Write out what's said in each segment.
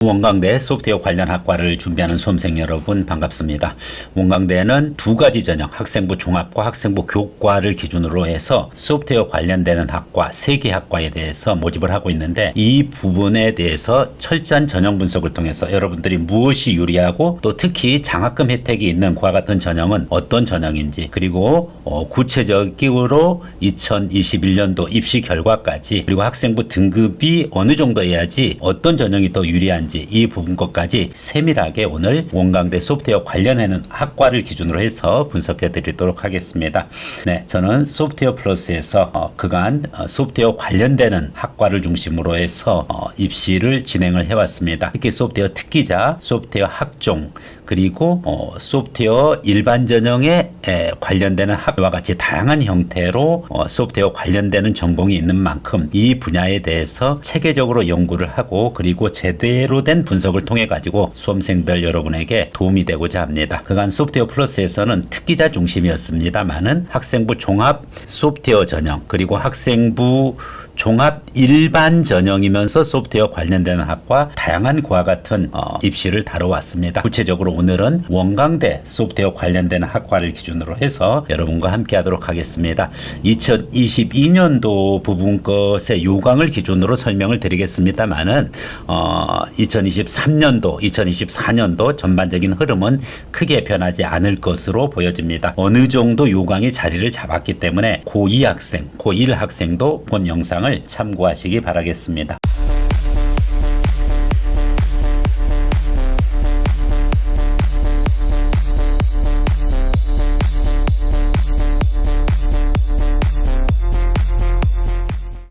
원광대 소프트웨어 관련 학과를 준비하는 수험생 여러분 반갑습니다. 원광대는 두 가지 전형, 학생부 종합과 학생부 교과를 기준으로 해서 소프트웨어 관련되는 학과 3개 학과에 대해서 모집을 하고 있는데, 이 부분에 대해서 철저한 전형 분석을 통해서 여러분들이 무엇이 유리하고 또 특히 장학금 혜택이 있는 그와 같은 전형은 어떤 전형인지, 그리고 구체적으로 2021년도 입시 결과까지, 그리고 학생부 등급이 어느 정도 해야지 어떤 전형이 더 유리한지, 이 부분 것까지 세밀하게 오늘 원광대 소프트웨어 관련하는 학과를 기준으로 해서 분석해 드리도록 하겠습니다. 네, 저는 소프트웨어 플러스에서 그간 소프트웨어 관련되는 학과를 중심으로 해서 입시를 진행을 해왔습니다. 특히 소프트웨어 특기자, 소프트웨어 학종, 그리고 소프트웨어 일반 전형에 관련되는 학과와 같이 다양한 형태로 소프트웨어 관련되는 전공이 있는 만큼 이 분야에 대해서 체계적으로 연구를 하고, 그리고 제대로 된 분석을 통해 가지고 수험생들 여러분에게 도움이 되고자 합니다. 그간 소프트웨어 플러스에서는 특기자 중심이었습니다만은 학생부 종합 소프트웨어 전형, 그리고 학생부 종합 일반 전형이면서 소프트웨어 관련되는 학과 다양한 그와 같은 입시를 다뤄왔습니다. 구체적으로 오늘은 원광대 소프트웨어 관련되는 학과를 기준으로 해서 여러분과 함께 하도록 하겠습니다. 2022년도 부분 것의 요강을 기준으로 설명을 드리겠습니다만은 2023년도, 2024년도 전반적인 흐름은 크게 변하지 않을 것으로 보여집니다. 어느 정도 요강이 자리를 잡았기 때문에 고2 학생, 고1 학생도 본 영상을 참고하시기 바라겠습니다.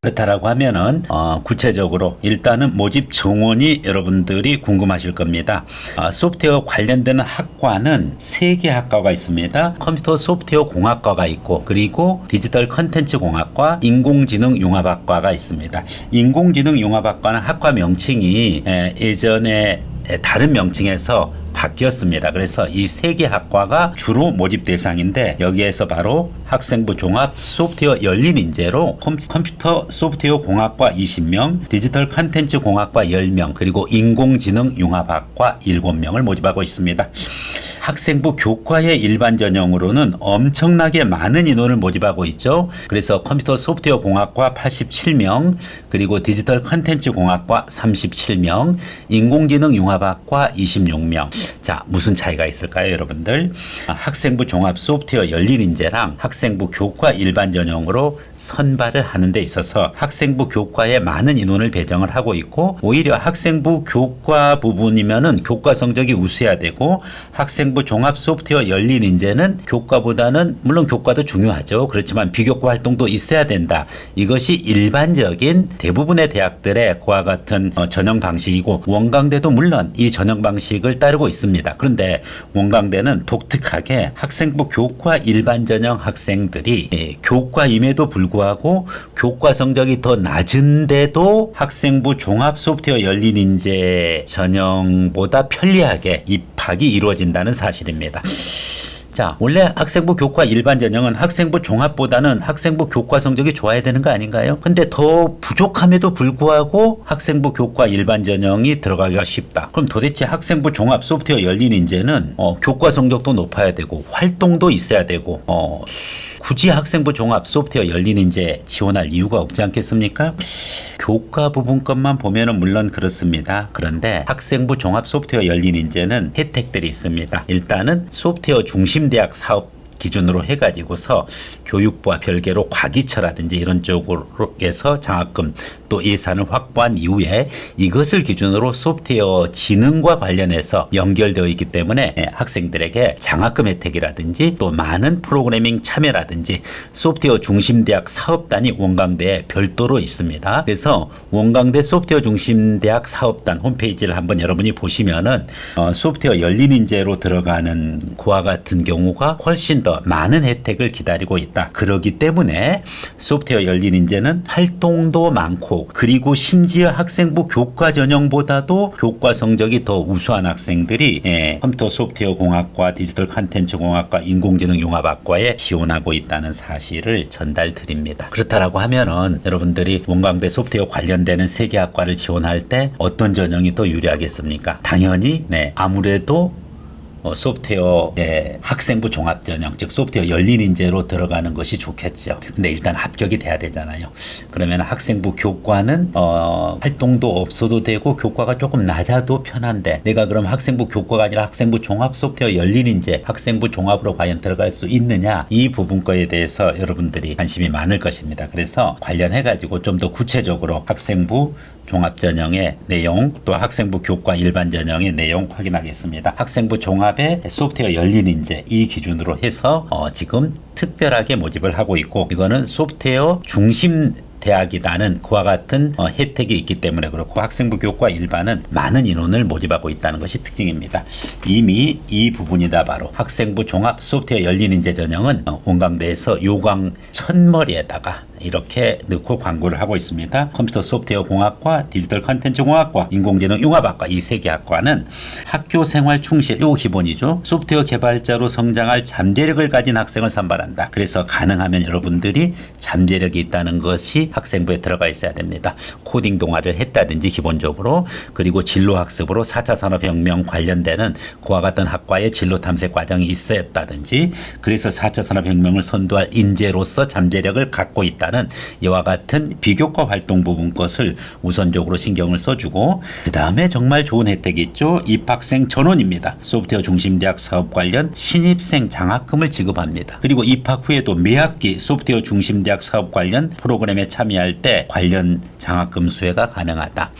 그렇다라고 하면은 구체적으로 일단은 모집 정원이 여러분들이 궁금하실 겁니다. 소프트웨어 관련되는 학과는 3개 학과가 있습니다. 컴퓨터 소프트웨어 공학과가 있고, 그리고 디지털 컨텐츠 공학과, 인공지능 융합학과가 있습니다. 인공지능 융합학과는 학과 명칭이 예전에 다른 명칭에서 바뀌었습니다. 그래서 이 3개 학과가 주로 모집 대상인데, 여기에서 바로 학생부 종합 소프트웨어 열린 인재로 컴퓨터 소프트웨어 공학과 20명, 디지털 컨텐츠 공학과 10명, 그리고 인공지능 융합학과 7명을 모집하고 있습니다. 학생부 교과의 일반 전형으로는 엄청나게 많은 인원을 모집하고 있죠. 그래서 컴퓨터 소프트웨어 공학과 87명, 그리고 디지털 컨텐츠 공학과 37명, 인공지능 융합학과 26명. 자, 무슨 차이가 있을까요, 여러분들? 학생부 종합 소프트웨어 열린 인재랑 학생부 교과 일반 전형으로 선발을 하는 데 있어서 학생부 교과에 많은 인원을 배정을 하고 있고, 오히려 학생부 교과 부분이면은 교과 성적이 우수해야 되고, 학생부 종합 소프트웨어 열린 인재는 교과보다는, 물론 교과도 중요하죠. 그렇지만 비교과 활동도 있어야 된다. 이것이 일반적인 대부분의 대학들의 그와 같은 전형 방식이고, 원광대도 물론 이 전형 방식을 따르고 있습니다. 그런데 원광대는 독특하게 학생부 교과 일반 전형 학생들이 교과임에도 불구하고 교과 성적이 더 낮은데도 학생부 종합 소프트웨어 열린 인재 전형보다 편리하게 입학이 이루어진다는 사실입니다. 자, 원래 학생부 교과 일반 전형은 학생부 종합보다는 학생부 교과 성적이 좋아야 되는 거 아닌가요? 근데 더 부족함에도 불구하고 학생부 교과 일반 전형이 들어가기가 쉽다. 그럼 도대체 학생부 종합 소프트웨어 열린 인재는 교과 성적도 높아야 되고 활동도 있어야 되고 굳이 학생부 종합 소프트웨어 열린 인재 지원할 이유가 없지 않겠습니까? 교과 부분 것만 보면은 물론 그렇습니다. 그런데 학생부 종합 소프트웨어 열린 인재는 혜택들이 있습니다. 일단은 소프트웨어 중심대학 사업 기준으로 해가지고서 교육부와 별개로 과기처라든지 이런 쪽에서 장학금 또 예산을 확보한 이후에 이것을 기준으로 소프트웨어 지능과 관련해서 연결되어 있기 때문에 학생들에게 장학금 혜택이라든지 또 많은 프로그래밍 참여라든지 소프트웨어 중심대학 사업단이 원광대에 별도로 있습니다. 그래서 원광대 소프트웨어 중심대학 사업단 홈페이지를 한번 여러분이 보시면은 소프트웨어 열린 인재로 들어가는 그와 같은 경우가 훨씬 더 더 많은 혜택을 기다리고 있다. 그러기 때문에 소프트웨어 열린 인재는 활동도 많고 그리고 심지어 학생부 교과 전형보다도 교과 성적이 더 우수한 학생들이 컴퓨터 소프트웨어 공학과 디지털 컨텐츠 공학과 인공지능 융합학과에 지원하고 있다는 사실을 전달드립니다. 그렇다라고 하면은 여러분들이 원광대 소프트웨어 관련되는 세 개 학과를 지원할 때 어떤 전형이 더 유리하겠습니까? 당연히 아무래도 소프트웨어 학생부 종합전형 즉 소프트웨어 열린 인재로 들어가는 것이 좋겠죠. 근데 일단 합격이 돼야 되잖아요. 그러면 학생부 교과는 활동도 없어도 되고 교과가 조금 낮아도 편한데 내가 그럼 학생부 교과가 아니라 학생부 종합 소프트웨어 열린 인재 학생부 종합으로 과연 들어갈 수 있느냐 이 부분 거에 대해서 여러분들이 관심이 많을 것입니다. 그래서 관련해 가지고 좀 더 구체적으로 학생부 종합전형의 내용 또 학생부 교과 일반 전형의 내용 확인하겠습니다. 학생부 종합의 소프트웨어 열린 인재 이 기준으로 해서 지금 특별하게 모집을 하고 있고 이거는 소프트웨어 중심 대학이라는 그와 같은 혜택이 있기 때문에 그렇고 학생부 교과 일반은 많은 인원을 모집하고 있다는 것이 특징입니다. 이미 이 부분이다 바로 학생부 종합 소프트웨어 열린 인재 전형은 원광대에서 요강 첫머리에다가 이렇게 넣고 광고를 하고 있습니다. 컴퓨터 소프트웨어 공학과 디지털 컨텐츠 공학과 인공지능 융합학과 이 세 개 학과는 학교 생활 충실 요 기본이죠. 소프트웨어 개발자로 성장할 잠재력을 가진 학생을 선발한다. 그래서 가능하면 여러분들이 잠재력이 있다는 것이 학생부에 들어가 있어야 됩니다. 코딩 동아리를 했다든지 기본적으로 그리고 진로학습으로 4차 산업혁명 관련되는 그와 같은 학과의 진로 탐색 과정이 있었다든지 그래서 4차 산업혁명을 선도할 인재로서 잠재력을 갖고 있다는 이와 같은 비교과 활동 부분 것을 우선적으로 신경을 써주고 그 다음에 정말 좋은 혜택이 있죠. 입학생 전원입니다. 소프트웨어 중심대학 사업 관련 신입생 장학금을 지급합니다. 그리고 입학 후에도 매학기 소프트웨어 중심대학 사업 관련 프로그램에 참여할 때 관련 장학금 수혜가 가능하다.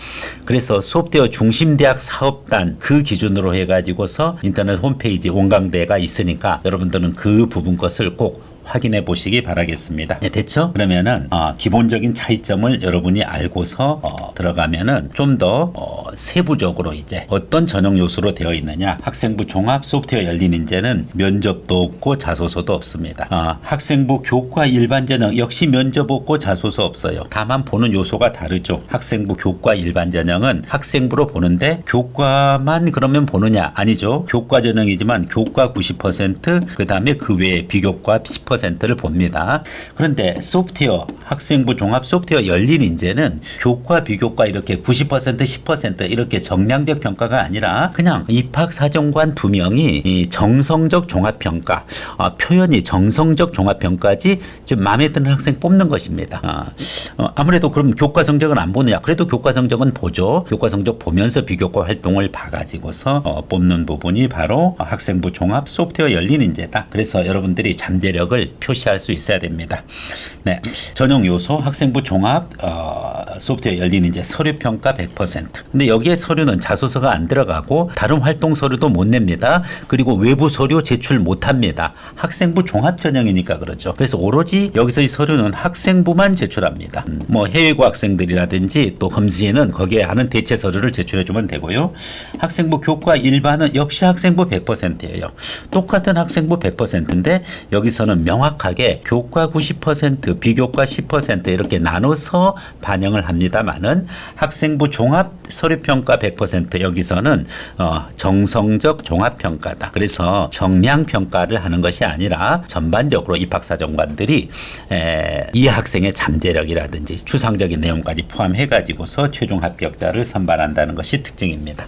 그래서 소프트웨어 중심대학 사업단 그 기준으로 해가지고서 인터넷 홈페이지 원광대가 있으니까 여러분들은 그 부분 것을 꼭 확인해 보시기 바라겠습니다. 네, 됐죠? 그러면은 기본적인 차이점을 여러분이 알고서 들어가면은 좀 더 세부적으로 이제 어떤 전형 요소로 되어 있느냐. 학생부 종합 소프트웨어 열린 인재는 면접도 없고 자소서도 없습니다. 학생부 교과 일반 전형 역시 면접 없고 자소서 없어요. 다만 보는 요소가 다르죠. 학생부 교과 일반 전형은 학생부로 보는데 교과만 그러면 보느냐? 아니죠. 교과 전형이지만 교과 90% 그다음에 그 외에 비교과 10%를 봅니다. 그런데 소프트웨어 학생부 종합 소프트웨어 열린 인재는 교과 비교과 이렇게 90% 10% 이렇게 정량적 평가가 아니라 그냥 입학사정관 2명이 이 정성적 종합평가 표현이 정성적 종합평가지 좀 마음에 드는 학생 뽑는 것입니다. 아무래도 그럼 교과 성적은 안 보느냐? 그래도 교과 성적은 보죠. 교과 성적 보면서 비교과 활동을 봐가지고서 뽑는 부분이 바로 학생부 종합 소프트웨어 열린 인재다. 그래서 여러분들이 잠재력을 표시할 수 있어야 됩니다. 네, 전형 요소 학생부 종합 소프트웨어 열린 인재 서류 평가 100%. 근데 여기에 서류는 자소서가 안 들어가고 다른 활동 서류도 못 냅니다. 그리고 외부 서류 제출 못 합니다. 학생부 종합 전형이니까 그렇죠. 그래서 오로지 여기서 이 서류는 학생부만 제출합니다. 뭐 해외고 학생들이라든지 또 검수에는 거기에 하는 대체 서류를 제출해 주면 되고요. 학생부 교과 일반은 역시 학생부 100%예요. 똑같은 학생부 100%인데 여기서는 명확하게 교과 90% 비교과 10% 이렇게 나눠서 반영을 합니다만은 학생부 종합 서류평가 100% 여기서는 정성적 종합평가다. 그래서 정량평가를 하는 것이 아니라 전반적으로 입학사정관들이 이 학생의 잠재력이라든지 추상적인 내용까지 포함해가지고서 최종 합격자를 선발한다는 것이 특징입니다.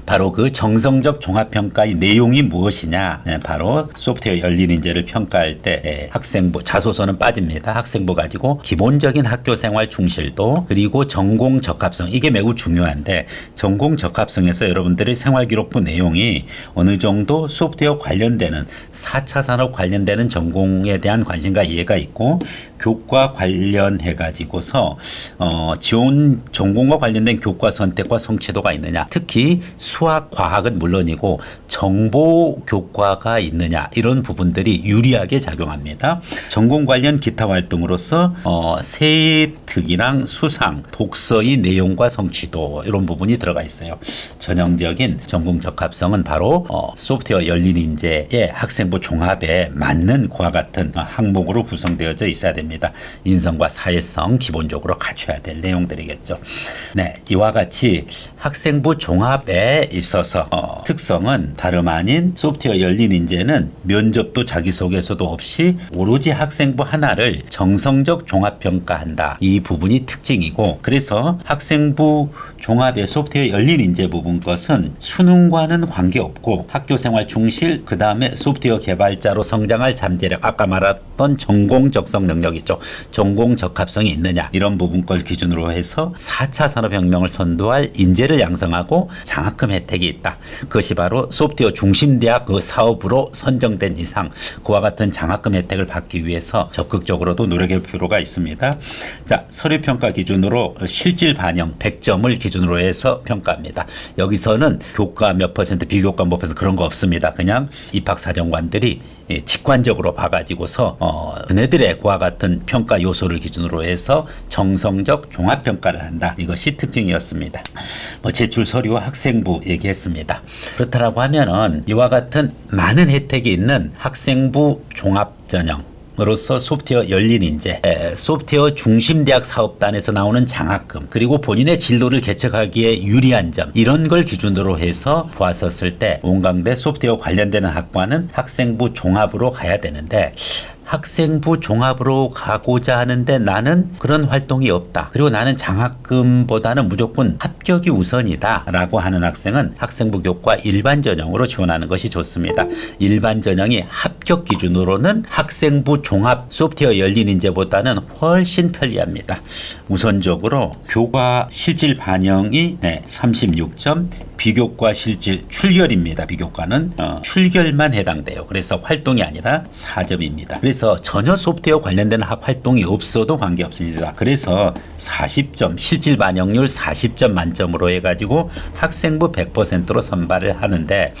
바로 그 정성적 종합평가의 내용이 무엇이냐. 바로 소프트웨어 열린 인재를 평가할 때 학생부 자소서는 빠집니다. 학생부 가지고 기본적인 학교생활 충실도 그리고 전공 적합성 이게 매우 중요한데 전공 적합성에서 여러분들의 생활기록부 내용이 어느 정도 소프트웨어 관련되는 4차 산업 관련되는 전공에 대한 관심과 이해가 있고 교과 관련해 가지고서 지원 전공과 관련된 교과 선택과 성취도가 있느냐. 특히 수학, 과학은 물론이고 정보 교과가 있느냐 이런 부분들이 유리하게 작용합니다. 전공 관련 기타 활동으로서 세 특이랑 수상, 독서의 내용과 성취도 이런 부분이 들어가 있어요. 전형적인 전공 적합성은 바로 소프트웨어 열린 인재의 학생부 종합에 맞는 그와 같은 항목으로 구성되어져 있어야 됩니다. 인성과 사회성 기본적으로 갖춰야 될 내용들이겠죠. 네, 이와 같이 학생부 종합에 있어서 특성은 다름 아닌 소프트웨어 열린 인재는 면접도 자기소개서도 없이 오로지 학생부 하나를 정성적 종합평가한다. 이 부분이 특징이고, 그래서 학생부 종합의 소프트웨어 열린 인재 부분 것은 수능과는 관계없고 학교생활 충실, 그 다음에 소프트웨어 개발자로 성장할 잠재력, 아까 말했던 전공 적성 능력 있죠. 전공 적합성이 있느냐, 이런 부분 걸 기준으로 해서 4차 산업혁명을 선도할 인재를 양성하고 장학금 혜택이 있다. 그것이 바로 소프트웨어 중심대학 그 사업으로 선정된 이상 그와 같은 장학금 혜택을 받기 위해서 적극적으로도 노력할 필요가 있습니다. 자, 서류평가 기준으로 실질 반영 100점을 기준으로 해서 평가합니다. 여기서는 교과 몇 퍼센트, 비교과 몇 퍼센트 그런 거 없습니다. 그냥 입학사정관들이 직관적으로 봐가지고서 그네들의 그와 같은 평가 요소를 기준으로 해서 정성적 종합평가를 한다. 이것이 특징이었습니다. 제출 서류와 학생부 얘기했습니다. 그렇다라고 하면은 이와 같은 많은 혜택이 있는 학생부 종합전형 으로서 소프트웨어 열린 인재, 소프트웨어 중심대학 사업단에서 나오는 장학금, 그리고 본인의 진로를 개척하기에 유리한 점, 이런 걸 기준으로 해서 보았었을 때 온강대 소프트웨어 관련되는 학과는 학생부 종합으로 가야 되는데, 학생부 종합으로 가고자 하는데 나는 그런 활동이 없다. 그리고 나는 장학금보다는 무조건 합격이 우선이다 라고 하는 학생은 학생부 교과 일반 전형으로 지원하는 것이 좋습니다. 일반 전형이 합격 기준으로는 학생부 종합 소프트웨어 열린 인재보다는 훨씬 편리합니다. 우선적으로 교과 실질 반영이 36점, 비교과 실질 출결입니다. 비교과는 출결만 해당돼요. 그래서 활동이 아니라 4점입니다. 그래서 전혀 소프트웨어 관련된 학 활동이 없어도 관계없습니다. 그래서 40점, 실질 반영률 40점 만점으로 해가지고 학생부 100%로 선발을 하는데,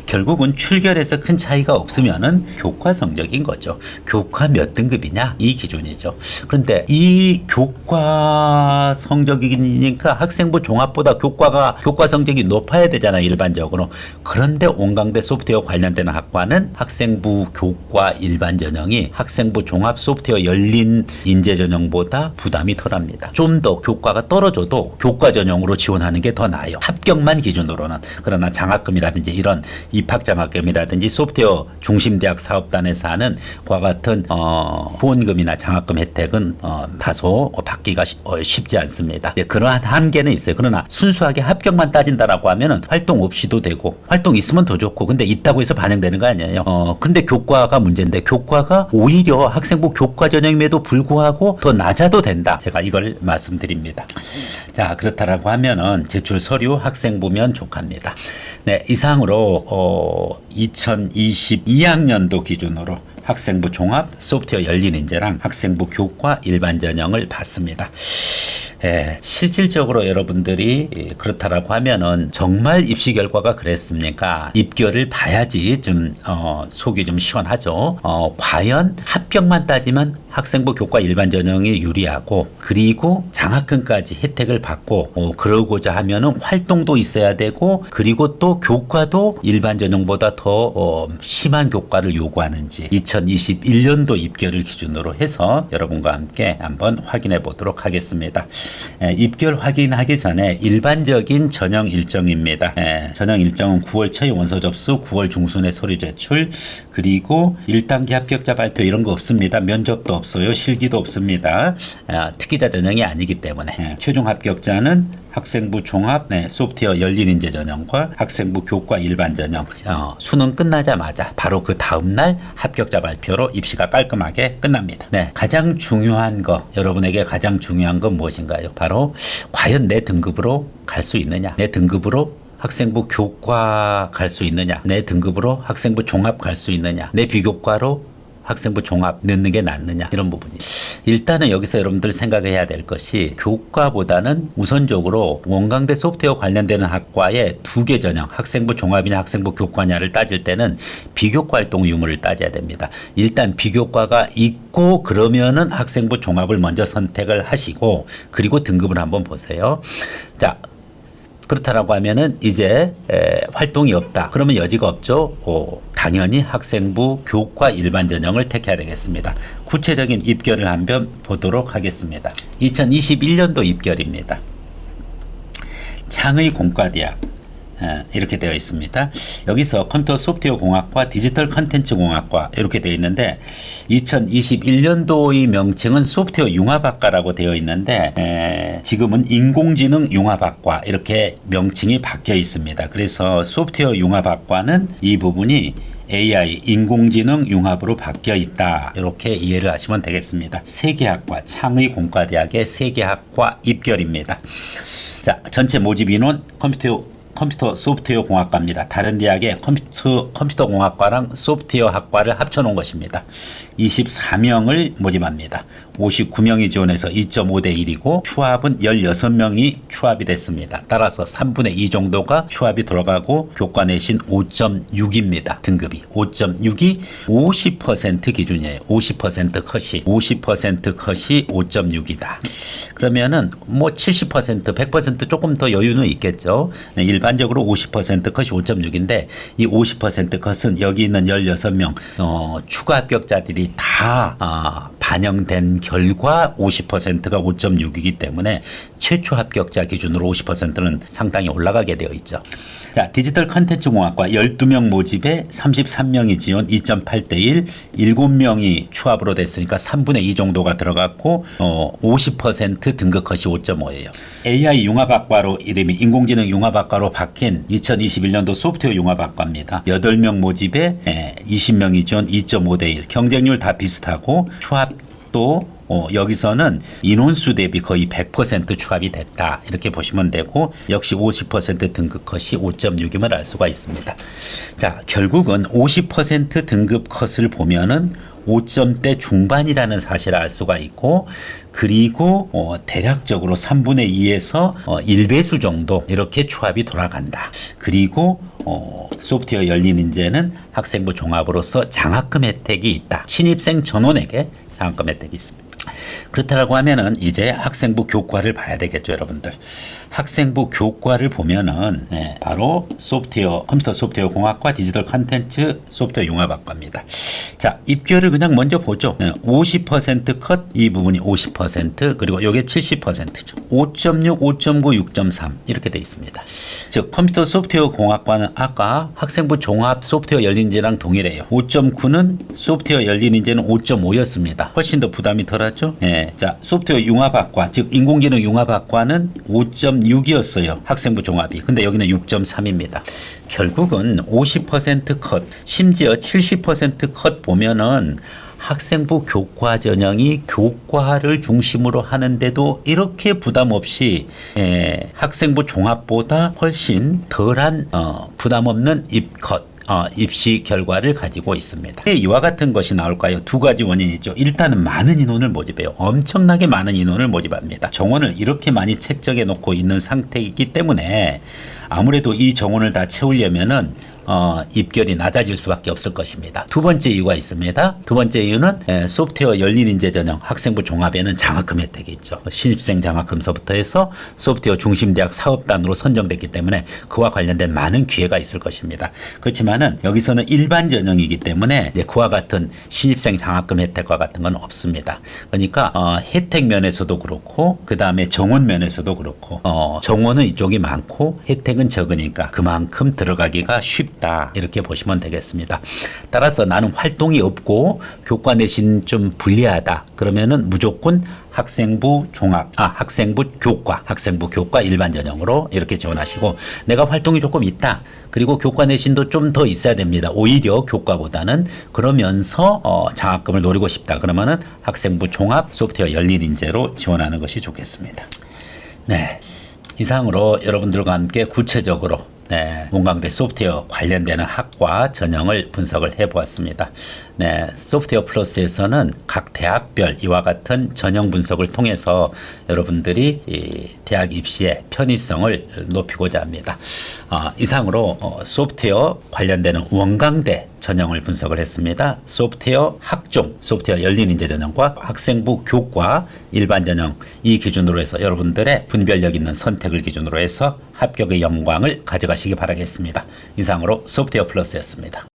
결국은 출결에서 큰 차이가 없으면은 교과 성적인 거죠. 교과 몇 등급이냐, 이 기준이죠. 그런데 이 교과 성적이니까 학생부 종합보다 교과 성적이 높아야 되잖아, 일반적으로. 그런데 온강대 소프트웨어 관련되는 학과는 학생부 교과 일반 전형이 학생부 종합 소프트웨어 열린 인재 전형보다 부담이 덜합니다. 좀 더 교과가 떨어져도 교과 전형으로 지원하는 게 더 나아요. 합격만 기준으로는. 그러나 장학금이라든지 이런 입학장학금이라든지 소프트웨어 중심대학 사업단에서 하는 그와 같은 후원금이나 장학금 혜택은 다소 받기가 쉽지 않습니다. 그러한 한계는 있어요. 그러나 순수하게 합격만 따진다라고 하면은 활동 없이도 되고, 활동 있으면 더 좋고, 근데 있다고 해서 반영되는 거 아니에요. 근데 교과가 문제인데, 교과가 오히려 학생부 교과 전형임에도 불구하고 더 낮아도 된다. 제가 이걸 말씀드립니다. 자, 그렇다라고 하면은 제출 서류 학생부면 족합니다. 네, 이상으로 2022학년도 기준으로 학생부 종합 소프트웨어 열린 인재랑 학생부 교과 일반 전형을 봤습니다. 실질적으로 여러분들이 그렇다라고 하면은 정말 입시 결과가 그랬습니까? 입결을 봐야지 좀 속이 좀 시원하죠. 과연 합격만 따지면 학생부 교과 일반 전형이 유리하고, 그리고 장학금까지 혜택을 받고 그러고자 하면은 활동도 있어야 되고, 그리고 또 교과도 일반 전형보다 더 심한 교과를 요구하는지 2021년도 입결을 기준으로 해서 여러분과 함께 한번 확인해 보도록 하겠습니다. 입결 확인하기 전에 일반적인 전형 일정입니다. 전형 일정은 9월 초에 원서 접수, 9월 중순에 서류 제출, 그리고 1단계 합격자 발표 이런 거 없습니다. 면접도 없어요. 실기도 없습니다. 특기자 전형이 아니기 때문에 최종 합격자는 학생부 종합 소프트웨어 열린 인재 전형과 학생부 교과 일반 전형, 수능 끝나자마자 바로 그 다음날 합격자 발표로 입시가 깔끔하게 끝납니다. 네, 가장 중요한 거, 여러분에게 가장 중요한 건 무엇인가요? 바로 과연 내 등급으로 갈 수 있느냐, 내 등급으로 학생부 교과 갈 수 있느냐, 내 등급으로 학생부 종합 갈 수 있느냐, 내 비교과로 학생부 종합 넣는 게 낫느냐, 이런 부분이. 일단은 여기서 여러분들 생각해야 될 것이 교과보다는 우선적으로 원광대 소프트웨어 관련되는 학과의 2개 전형, 학생부 종합이냐 학생부 교과냐를 따질 때는 비교과 활동 유무를 따져야 됩니다. 일단 비교과가 있고 그러면은 학생부 종합을 먼저 선택을 하시고 그리고 등급을 한번 보세요. 자, 그렇다라고 하면은 이제 활동이 없다. 그러면 여지가 없죠. 당연히 학생부 교과 일반 전형을 택해야 되겠습니다. 구체적인 입결을 한번 보도록 하겠습니다. 2021년도 입결입니다. 창의 공과대학 이렇게 되어 있습니다. 여기서 컴퓨터 소프트웨어 공학과 디지털 컨텐츠 공학과 이렇게 되어 있는데 2021년도의 명칭은 소프트웨어 융합학과라고 되어 있는데 지금은 인공지능 융합학과 이렇게 명칭이 바뀌어 있습니다. 그래서 소프트웨어 융합학과는 이 부분이 AI 인공지능 융합으로 바뀌어 있다. 이렇게 이해를 하시면 되겠습니다. 세계학과 창의공과대학의 세계학과 입결입니다. 자, 전체 모집 인원 컴퓨터 소프트웨어 공학과입니다. 다른 대학의 컴퓨터 공학과랑 소프트웨어 학과를 합쳐놓은 것입니다. 24명을 모집합니다. 59명이 지원해서 2.5대 1이고 추합은 16명이 추합이 됐습니다. 따라서 3분의 2 정도가 추합이 들어가고 교과 내신 5.6입니다. 등급이 5.6이 50% 기준이에요. 50% 컷이 5.6이다. 그러면은 뭐 70% 100% 조금 더 여유는 있겠죠. 일반적으로 50% 컷이 5.6인데 이 50% 컷은 여기 있는 16명 추가 합격자들이 다 반영된 결과 50%가 5.6이기 때문에 최초 합격자 기준으로 50%는 상당히 올라가게 되어 있죠. 자, 디지털 컨텐츠 공학과 12명 모집에 33명이 지원 2.8대 1, 7명이 추합으로 됐으니까 3분의 2 정도가 들어갔고 50% 등급 컷이 5.5예요. AI 융합학과로 이름이 인공지능 융합학과로 바뀐 2021년도 소프트웨어 융합학과입니다. 8명 모집에 20명이 지원 2.5대 1, 경쟁률 다 비슷하고 추합도 여기서는 인원수 대비 거의 100% 추합이 됐다. 이렇게 보시면 되고 역시 50% 등급 컷이 5.6임을 알 수가 있습니다. 자, 결국은 50% 등급 컷을 보면은 5점대 중반이라는 사실을 알 수가 있고 그리고 대략적으로 3분의 2에서 1배수 정도 이렇게 추합이 돌아간다. 그리고 소프트웨어 열린 인재는 학생부 종합으로서 장학금 혜택이 있다. 신입생 전원에게 장학금 혜택이 있습니다. 그렇다고 하면은 이제 학생부 교과를 봐야 되겠죠, 여러분들. 학생부 교과를 보면은 바로 컴퓨터 소프트웨어 공학과 디지털 컨텐츠 소프트웨어 융합학과입니다. 자, 입결을 그냥 먼저 보죠. 50% 컷, 이 부분이 50%, 그리고 이게 70%죠. 5.6, 5.9, 6.3 이렇게 돼 있습니다. 즉 컴퓨터 소프트웨어 공학과는 아까 학생부 종합 소프트웨어 열린인재랑 동일해요. 5.9는 소프트웨어 열린인재는 5.5였습니다. 훨씬 더 부담이 덜하죠. 자, 소프트웨어 융합학과, 즉 인공지능 융합학과는 5.6이었어요. 학생부 종합이. 근데 여기는 6.3입니다. 결국은 50% 컷, 심지어 70% 컷 보면은 학생부 교과 전형이 교과를 중심으로 하는데도 이렇게 부담 없이 학생부 종합보다 훨씬 덜한 부담 없는 입시 결과를 가지고 있습니다. 왜 이와 같은 것이 나올까요? 두 가지 원인이 있죠. 일단은 많은 인원을 모집해요. 엄청나게 많은 인원을 모집합니다. 정원을 이렇게 많이 책정해 놓고 있는 상태이기 때문에 아무래도 이 정원을 다 채우려면은 입결이 낮아질 수밖에 없을 것입니다. 두 번째 이유가 있습니다. 두 번째 이유는 소프트웨어 열린 인재 전형 학생부 종합에는 장학금 혜택이 있죠. 신입생 장학금서부터 해서 소프트웨어 중심대학 사업단으로 선정됐기 때문에 그와 관련된 많은 기회가 있을 것입니다. 그렇지만은 여기서는 일반 전형이기 때문에 그와 같은 신입생 장학금 혜택과 같은 건 없습니다. 그러니까 혜택 면에서도 그렇고 그 다음에 정원 면에서도 그렇고 정원은 이쪽이 많고 혜택은 적으니까 그만큼 들어가기가 쉽다. 이렇게 보시면 되겠습니다. 따라서 나는 활동이 없고 교과 내신 좀 불리하다. 그러면은 무조건 학생부 교과 일반 전형으로 이렇게 지원하시고 내가 활동이 조금 있다. 그리고 교과 내신도 좀 더 있어야 됩니다. 오히려 교과보다는 그러면서 장학금을 노리고 싶다. 그러면은 학생부 종합 소프트웨어 열린 인재로 지원하는 것이 좋겠습니다. 네. 이상으로 여러분들과 함께 구체적으로 네, 문광대 소프트웨어 관련되는 학과 전형을 분석을 해보았습니다. 네, 소프트웨어 플러스에서는 각 대학별 이와 같은 전형 분석을 통해서 여러분들이 이 대학 입시의 편의성을 높이고자 합니다. 이상으로 소프트웨어 관련되는 원광대 전형을 분석을 했습니다. 소프트웨어 학종, 소프트웨어 열린인재 전형과 학생부 교과 일반 전형 이 기준으로 해서 여러분들의 분별력 있는 선택을 기준으로 해서 합격의 영광을 가져가시기 바라겠습니다. 이상으로 소프트웨어 플러스였습니다.